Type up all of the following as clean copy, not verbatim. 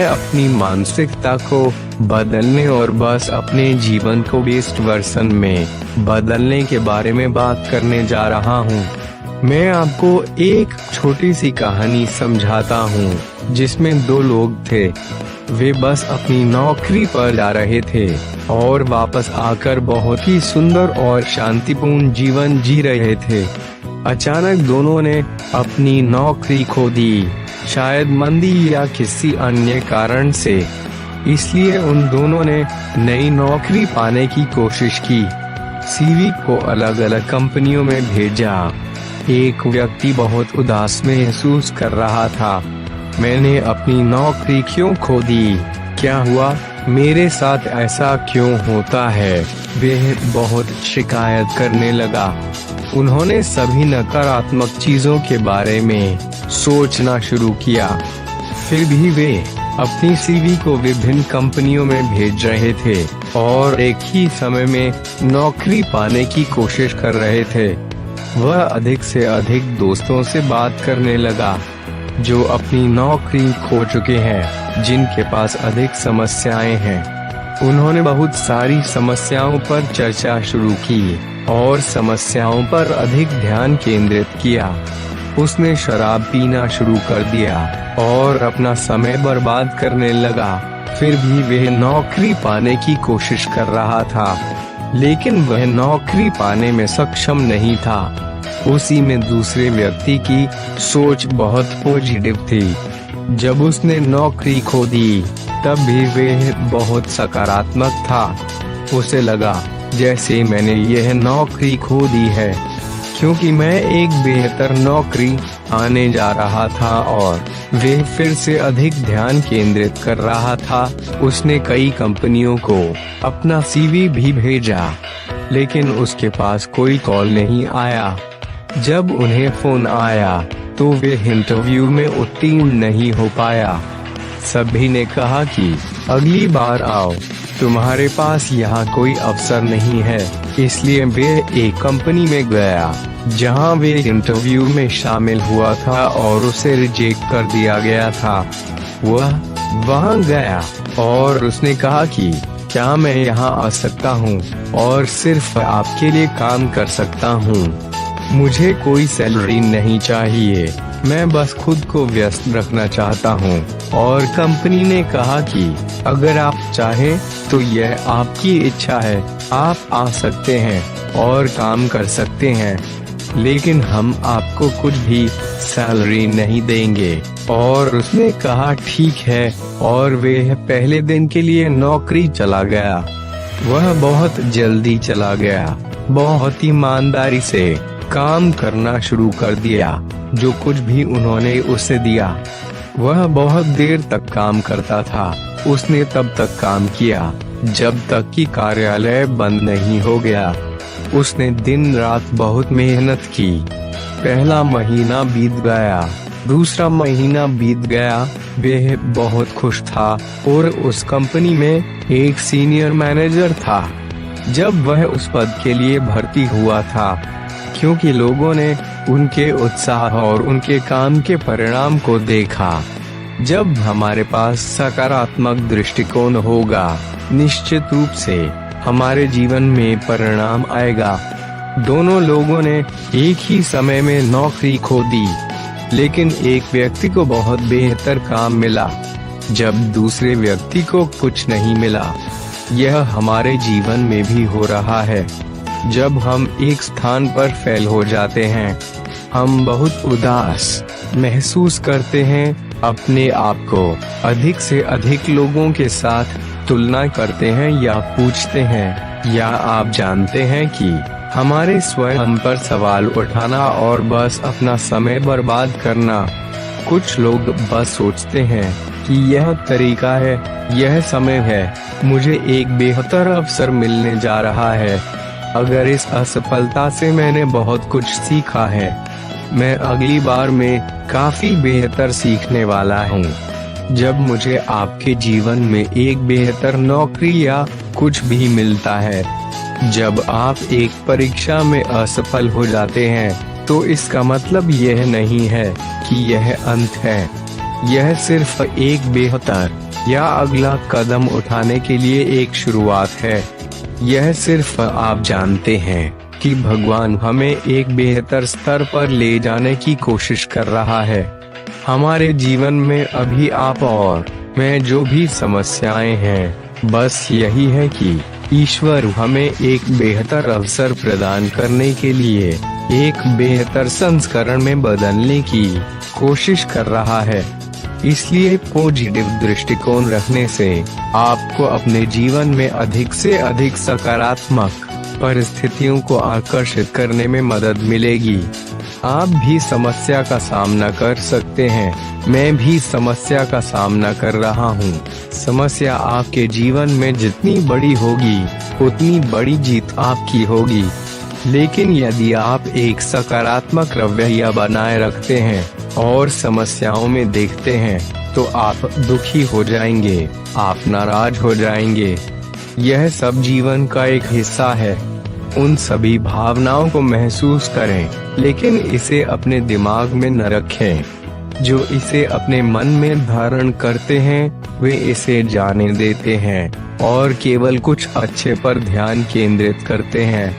अपनी मानसिकता को बदलने और बस अपने जीवन को बेस्ट वर्जन में बदलने के बारे में बात करने जा रहा हूँ। मैं आपको एक छोटी सी कहानी समझाता हूँ जिसमें दो लोग थे। वे बस अपनी नौकरी पर जा रहे थे और वापस आकर बहुत ही सुंदर और शांतिपूर्ण जीवन जी रहे थे। अचानक दोनों ने अपनी नौकरी खो दी, शायद मंदी या किसी अन्य कारण से। इसलिए उन दोनों ने नई नौकरी पाने की कोशिश की। सीवी को अलग अलग कंपनियों में भेजा। एक व्यक्ति बहुत उदास महसूस कर रहा था। मैंने अपनी नौकरी क्यों खो दी? क्या हुआ? मेरे साथ ऐसा क्यों होता है? वह बहुत शिकायत करने लगा। उन्होंने सभी नकारात्मक चीजों के बारे में सोचना शुरू किया। फिर भी वे अपनी सीवी को विभिन्न कंपनियों में भेज रहे थे और एक ही समय में नौकरी पाने की कोशिश कर रहे थे। वह अधिक से अधिक दोस्तों से बात करने लगा जो अपनी नौकरी खो चुके हैं, जिनके पास अधिक समस्याएं हैं। उन्होंने बहुत सारी समस्याओं पर चर्चा शुरू की और समस्याओं पर अधिक ध्यान केंद्रित किया। उसने शराब पीना शुरू कर दिया और अपना समय बर्बाद करने लगा। फिर भी वह नौकरी पाने की कोशिश कर रहा था, लेकिन वह नौकरी पाने में सक्षम नहीं था। उसी में दूसरे व्यक्ति की सोच बहुत पॉजिटिव थी। जब उसने नौकरी खो दी तब भी वह बहुत सकारात्मक था। उसे लगा जैसे मैंने यह नौकरी खो दी है क्योंकि मैं एक बेहतर नौकरी आने जा रहा था और वह फिर से अधिक ध्यान केंद्रित कर रहा था। उसने कई कंपनियों को अपना सीवी भी भेजा, लेकिन उसके पास कोई कॉल नहीं आया। जब उन्हें फोन आया तो वे इंटरव्यू में उत्तीर्ण नहीं हो पाया। सभी ने कहा कि अगली बार आओ, तुम्हारे पास यहाँ कोई अवसर नहीं है। इसलिए वे एक कंपनी में गया जहाँ वे इंटरव्यू में शामिल हुआ था और उसे रिजेक्ट कर दिया गया था। वह वहाँ गया और उसने कहा कि क्या मैं यहाँ आ सकता हूँ और सिर्फ आपके लिए काम कर सकता हूँ? मुझे कोई सैलरी नहीं चाहिए, मैं बस खुद को व्यस्त रखना चाहता हूँ। और कंपनी ने कहा कि अगर आप चाहें तो यह आपकी इच्छा है, आप आ सकते हैं और काम कर सकते हैं, लेकिन हम आपको कुछ भी सैलरी नहीं देंगे। और उसने कहा ठीक है, और वह पहले दिन के लिए नौकरी चला गया। वह बहुत जल्दी चला गया, बहुत ईमानदारी से काम करना शुरू कर दिया। जो कुछ भी उन्होंने उसे दिया वह बहुत देर तक काम करता था। उसने तब तक काम किया जब तक कि कार्यालय बंद नहीं हो गया। उसने दिन रात बहुत मेहनत की। पहला महीना बीत गया, दूसरा महीना बीत गया। वह बहुत खुश था और उस कंपनी में एक सीनियर मैनेजर था। जब वह उस पद के लिए भर्ती हुआ था, क्योंकि लोगों ने उनके उत्साह और उनके काम के परिणाम को देखा। जब हमारे पास सकारात्मक दृष्टिकोण होगा, निश्चित रूप से हमारे जीवन में परिणाम आएगा। दोनों लोगों ने एक ही समय में नौकरी खो दी, लेकिन एक व्यक्ति को बहुत बेहतर काम मिला, जब दूसरे व्यक्ति को कुछ नहीं मिला। यह हमारे जीवन में भी हो रहा है। जब हम एक स्थान पर फेल हो जाते हैं, हम बहुत उदास महसूस करते हैं, अपने आप को अधिक से अधिक लोगों के साथ तुलना करते हैं या पूछते हैं, या आप जानते हैं कि हमारे स्वयं पर सवाल उठाना और बस अपना समय बर्बाद करना। कुछ लोग बस सोचते हैं कि यह तरीका है, यह समय है, मुझे एक बेहतर अवसर मिलने जा रहा है। अगर इस असफलता से मैंने बहुत कुछ सीखा है, मैं अगली बार में काफी बेहतर सीखने वाला हूँ। जब मुझे आपके जीवन में एक बेहतर नौकरी या कुछ भी मिलता है, जब आप एक परीक्षा में असफल हो जाते हैं, तो इसका मतलब यह नहीं है कि यह अंत है। यह सिर्फ एक बेहतर या अगला कदम उठाने के लिए एक शुरुआत है। यह सिर्फ आप जानते हैं कि भगवान हमें एक बेहतर स्तर पर ले जाने की कोशिश कर रहा है। हमारे जीवन में अभी आप और मैं जो भी समस्याएं हैं, बस यही है कि ईश्वर हमें एक बेहतर अवसर प्रदान करने के लिए एक बेहतर संस्करण में बदलने की कोशिश कर रहा है। इसलिए पॉजिटिव दृष्टिकोण रखने से आपको अपने जीवन में अधिक से अधिक सकारात्मक परिस्थितियों को आकर्षित करने में मदद मिलेगी। आप भी समस्या का सामना कर सकते हैं, मैं भी समस्या का सामना कर रहा हूँ। समस्या आपके जीवन में जितनी बड़ी होगी उतनी बड़ी जीत आपकी होगी। लेकिन यदि आप एक सकारात्मक रवैया बनाए रखते हैं और समस्याओं में देखते हैं, तो आप दुखी हो जाएंगे, आप नाराज हो जाएंगे। यह सब जीवन का एक हिस्सा है। उन सभी भावनाओं को महसूस करें, लेकिन इसे अपने दिमाग में न रखें। जो इसे अपने मन में धारण करते हैं वे इसे जाने देते हैं और केवल कुछ अच्छे पर ध्यान केंद्रित करते हैं,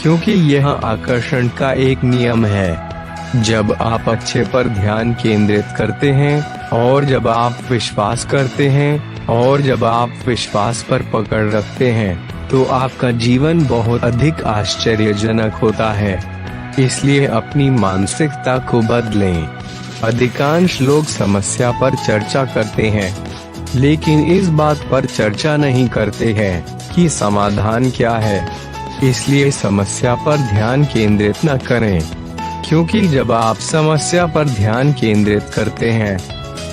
क्योंकि यह आकर्षण का एक नियम है। जब आप अच्छे पर ध्यान केंद्रित करते हैं और जब आप विश्वास करते हैं और जब आप विश्वास पर पकड़ रखते हैं, तो आपका जीवन बहुत अधिक आश्चर्यजनक होता है। इसलिए अपनी मानसिकता को बदलें। अधिकांश लोग समस्या पर चर्चा करते हैं, लेकिन इस बात पर चर्चा नहीं करते हैं कि समाधान क्या है। इसलिए समस्या पर ध्यान केंद्रित न करें, क्योंकि जब आप समस्या पर ध्यान केंद्रित करते हैं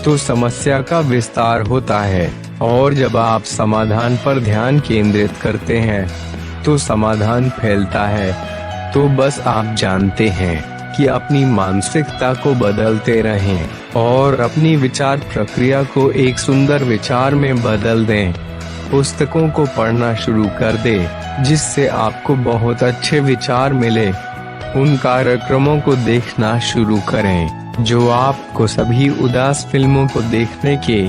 तो समस्या का विस्तार होता है, और जब आप समाधान पर ध्यान केंद्रित करते हैं तो समाधान फैलता है। तो बस आप जानते हैं कि अपनी मानसिकता को बदलते रहें और अपनी विचार प्रक्रिया को एक सुंदर विचार में बदल दें। पुस्तकों को पढ़ना शुरू कर दें जिससे आपको बहुत अच्छे विचार मिले। उन कार्यक्रमों को देखना शुरू करें जो आपको सभी उदास फिल्मों को देखने के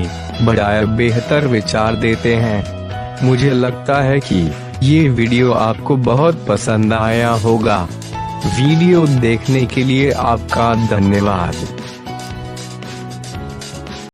बजाय बेहतर विचार देते हैं। मुझे लगता है कि ये वीडियो आपको बहुत पसंद आया होगा। वीडियो देखने के लिए आपका धन्यवाद।